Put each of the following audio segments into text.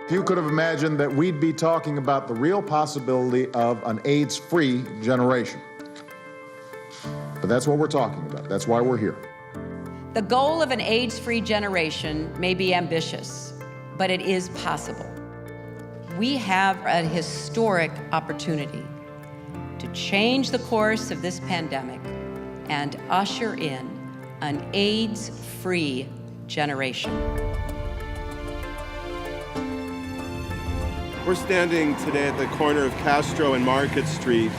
Few could have imagined that we'd be talking about the real possibility of an AIDS-free generation. But that's what we're talking about. That's why we're here. The goal of an AIDS-free generation may be ambitious, but it is possible. We have a historic opportunity to change the course of this pandemic and usher in an AIDS-free generation. We're standing today at the corner of Castro and Market Street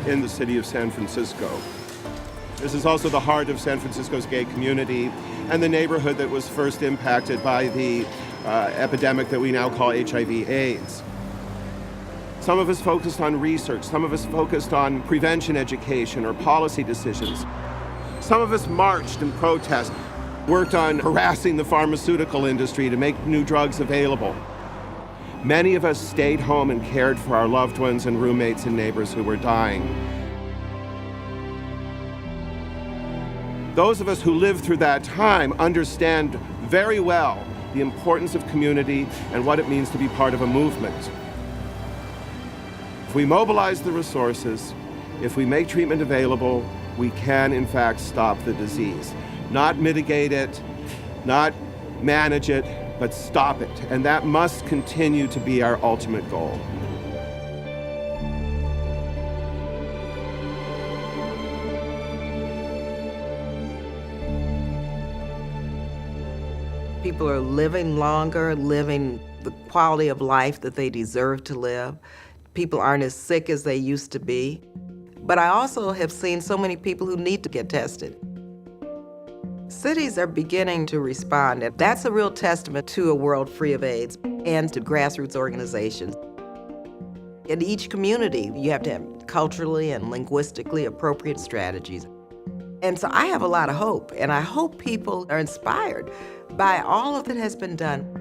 in the city of San Francisco. This is also the heart of San Francisco's gay community and the neighborhood that was first impacted by the epidemic that we now call HIV/AIDS. Some of us focused on research, some of us focused on prevention education or policy decisions. Some of us marched and protested, worked on harassing the pharmaceutical industry to make new drugs available. Many of us stayed home and cared for our loved ones and roommates and neighbors who were dying. Those of us who lived through that time understand very well the importance of community and what it means to be part of a movement. If we mobilize the resources, if we make treatment available, we can in fact stop the disease. Not mitigate it, not manage it, but stop it. And that must continue to be our ultimate goal. People are living longer, living the quality of life that they deserve to live. People aren't as sick as they used to be. But I also have seen so many people who need to get tested. Cities are beginning to respond, and that's a real testament to a world free of AIDS and to grassroots organizations. In each community, you have to have culturally and linguistically appropriate strategies. And so I have a lot of hope, and I hope people are inspired by all of that has been done.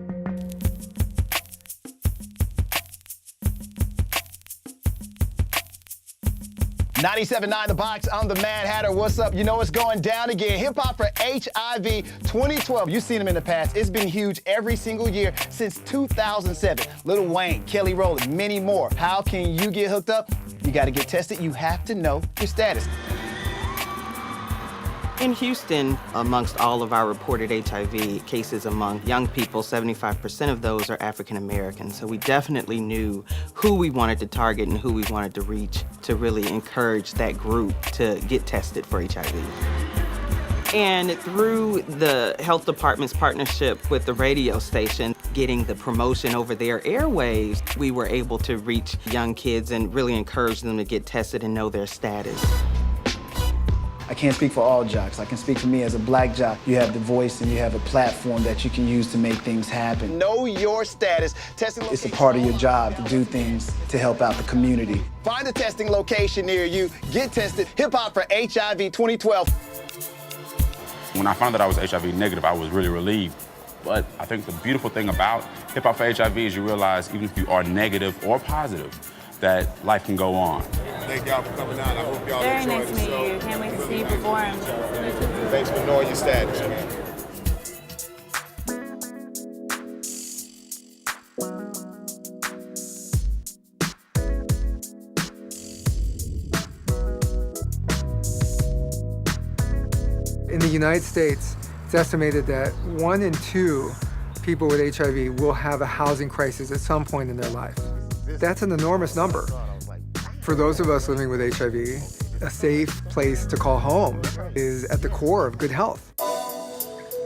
$97.9 The Box, I'm the Mad Hatter. What's up? You know it's going down again. Hip Hop for HIV 2012. You've seen them in the past. It's been huge every single year since 2007. Lil Wayne, Kelly Rowland, many more. How can you get hooked up? You got to get tested. You have to know your status. In Houston, amongst all of our reported HIV cases among young people, 75% of those are African American. So we definitely knew who we wanted to target and who we wanted to reach to really encourage that group to get tested for HIV. And through the health department's partnership with the radio station, getting the promotion over their airwaves, we were able to reach young kids and really encourage them to get tested and know their status. I can't speak for all jocks. I can speak for me as a black jock. You have the voice and you have a platform that you can use to make things happen. Know your status. Testing it's a part of your job to do things to help out the community. Find a testing location near you. Get tested. Hip Hop for HIV 2012. When I found that I was HIV negative, I was really relieved. But I think the beautiful thing about Hip Hop for HIV is you realize even if you are negative or positive, that life can go on. Thank y'all for coming out. I hope y'all Very enjoy nice the to meet show. you. Can't wait to see you perform. Thanks for knowing your status, man. In the United States, it's estimated that 1 in 2 people with HIV will have a housing crisis at some point in their life. That's an enormous number. For those of us living with HIV, a safe place to call home is at the core of good health.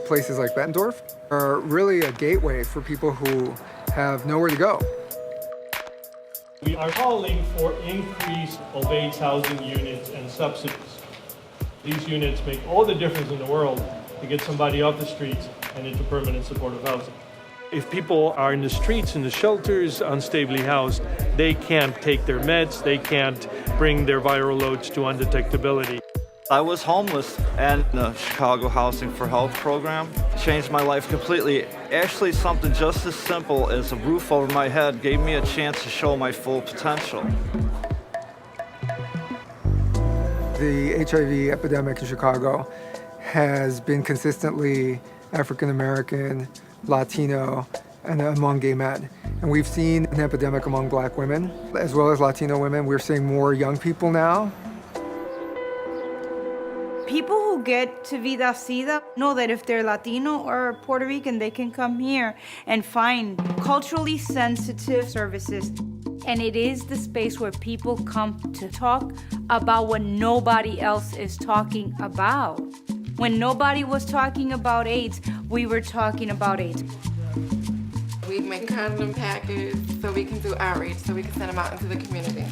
Places like Bettendorf are really a gateway for people who have nowhere to go. We are calling for increase of AIDS housing units and subsidies. These units make all the difference in the world to get somebody off the streets and into permanent supportive housing. If people are in the streets, in the shelters, unstably housed, they can't take their meds, they can't bring their viral loads to undetectability. I was homeless, and the Chicago Housing for Health program changed my life completely. Actually, something just as simple as a roof over my head gave me a chance to show my full potential. The HIV epidemic in Chicago has been consistently African American, Latino, and among gay men. And we've seen an epidemic among black women, as well as Latino women. We're seeing more young people now. People who get to Vida Sida know that if they're Latino or Puerto Rican, they can come here and find culturally sensitive services. And it is the space where people come to talk about what nobody else is talking about. When nobody was talking about AIDS, we were talking about AIDS. We make condom packets so we can do outreach, so we can send them out into the community.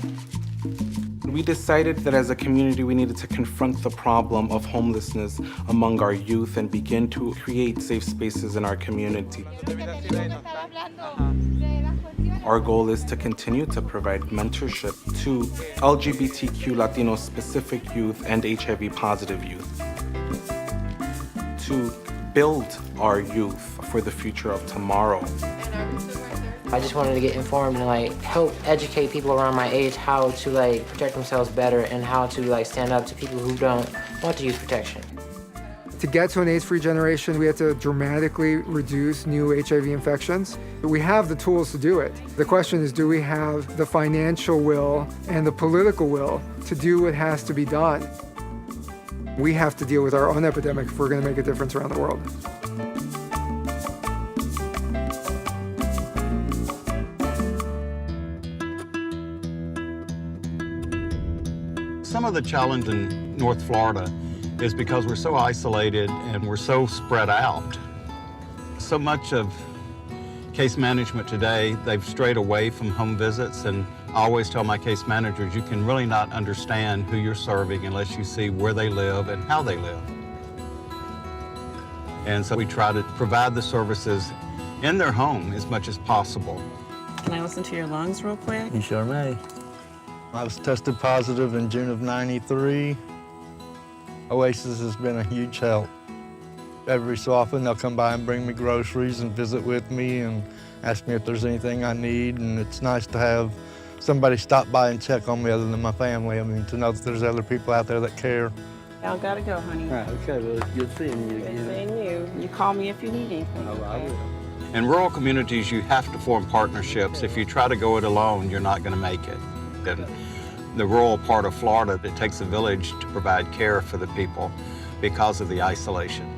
We decided that as a community we needed to confront the problem of homelessness among our youth and begin to create safe spaces in our community. Our goal is to continue to provide mentorship to LGBTQ Latino specific youth and HIV positive youth, to build our youth for the future of tomorrow. I just wanted to get informed and help educate people around my age how to protect themselves better and how to stand up to people who don't want to use protection. To get to an AIDS-free generation, we have to dramatically reduce new HIV infections. We have the tools to do it. The question is, do we have the financial will and the political will to do what has to be done? We have to deal with our own epidemic if we're going to make a difference around the world. Some of the challenge in North Florida is because we're so isolated and we're so spread out. So much of case management today, they've strayed away from home visits, and I always tell my case managers, you can really not understand who you're serving unless you see where they live and how they live. And so we try to provide the services in their home as much as possible. Can I listen to your lungs real quick? You sure may. I was tested positive in June of '93. Oasis has been a huge help. Every so often they'll come by and bring me groceries and visit with me and ask me if there's anything I need, and it's nice to have somebody stop by and check on me other than my family. I mean, to know that there's other people out there that care. Y'all gotta go, honey. All right, okay, well, it's good seeing you again. Good seeing you. You call me if you need anything. Oh, I will. In rural communities, you have to form partnerships. If you try to go it alone, you're not going to make it. In the rural part of Florida, it takes a village to provide care for the people because of the isolation.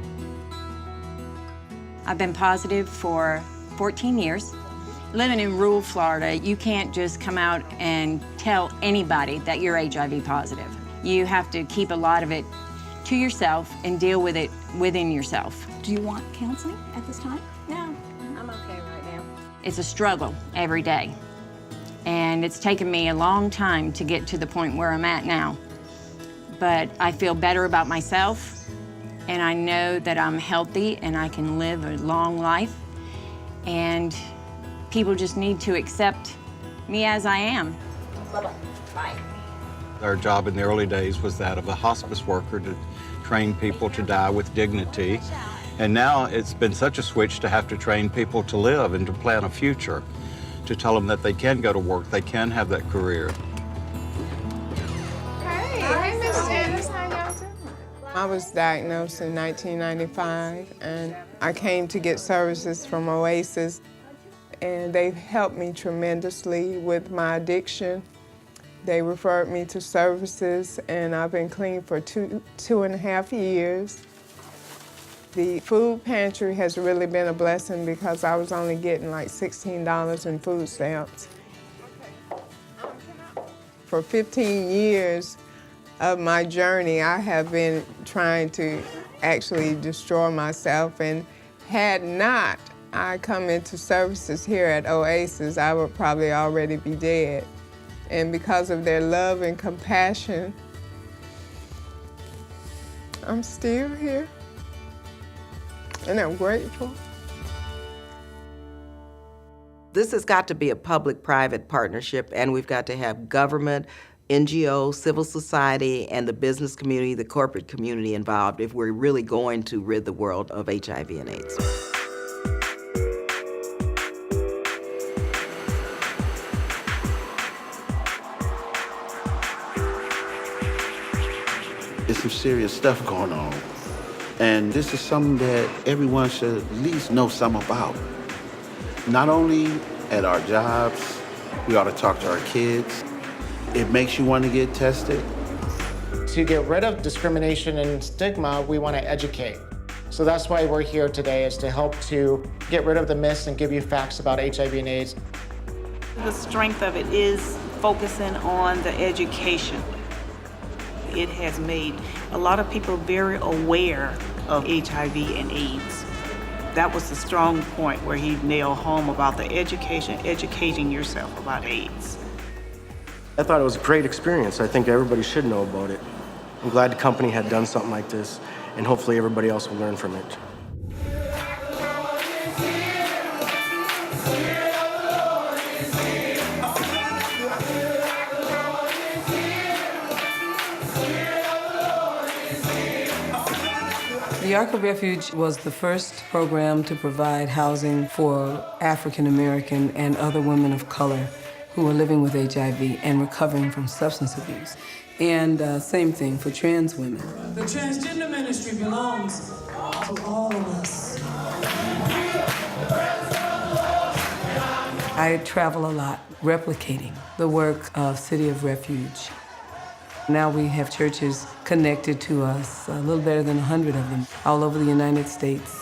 I've been positive for 14 years. Living in rural Florida, you can't just come out and tell anybody that you're HIV positive. You have to keep a lot of it to yourself and deal with it within yourself. Do you want counseling at this time? No, I'm okay right now. It's a struggle every day. And it's taken me a long time to get to the point where I'm at now. But I feel better about myself, and I know that I'm healthy and I can live a long life. And people just need to accept me as I am. Bye-bye. Bye. Our job in the early days was that of a hospice worker to train people to die with dignity. And now it's been such a switch to have to train people to live and to plan a future, to tell them that they can go to work, they can have that career. Hey, Miss Janice, how y'all doing? I was diagnosed in 1995, and I came to get services from Oasis, and they've helped me tremendously with my addiction. They referred me to services, and I've been clean for two and a half years. The food pantry has really been a blessing because I was only getting like $16 in food stamps. For 15 years of my journey, I have been trying to actually destroy myself, and had not I come into services here at Oasis, I would probably already be dead. And because of their love and compassion, I'm still here. And I'm grateful. This has got to be a public-private partnership, and we've got to have government, NGOs, civil society, and the business community, the corporate community involved if we're really going to rid the world of HIV and AIDS. There's some serious stuff going on. And this is something that everyone should at least know something about. Not only at our jobs, we ought to talk to our kids. It makes you want to get tested. To get rid of discrimination and stigma, we want to educate. So that's why we're here today, is to help to get rid of the myths and give you facts about HIV and AIDS. The strength of it is focusing on the education. It has made a lot of people very aware of HIV and AIDS. That was the strong point where he nailed home about the education, educating yourself about AIDS. I thought it was a great experience. I think everybody should know about it. I'm glad the company had done something like this, and hopefully everybody else will learn from it. The Ark of Refuge was the first program to provide housing for African American and other women of color who were living with HIV and recovering from substance abuse. And same thing for trans women. The transgender ministry belongs to all of us. I travel a lot, replicating the work of City of Refuge. Now we have churches connected to us, a little better than 100 of them, all over the United States.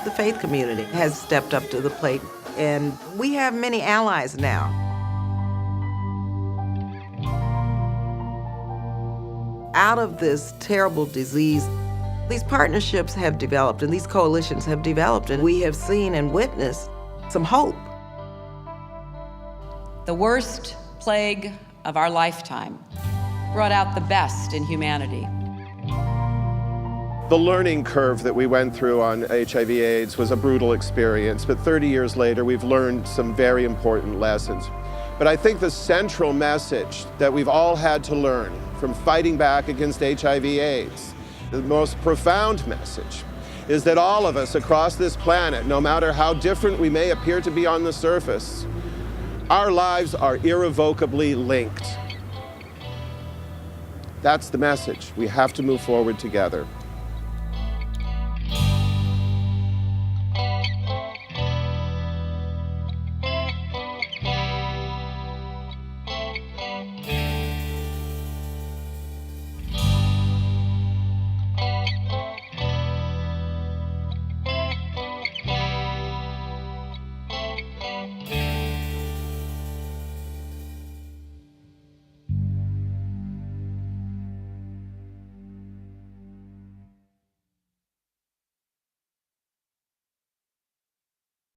The faith community has stepped up to the plate, and we have many allies now. Out of this terrible disease, these partnerships have developed and these coalitions have developed, and we have seen and witnessed some hope. The worst plague of our lifetime brought out the best in humanity. The learning curve that we went through on HIV/AIDS was a brutal experience, but 30 years later, we've learned some very important lessons. But I think the central message that we've all had to learn from fighting back against HIV/AIDS, the most profound message, is that all of us across this planet, no matter how different we may appear to be on the surface, our lives are irrevocably linked. That's the message. We have to move forward together.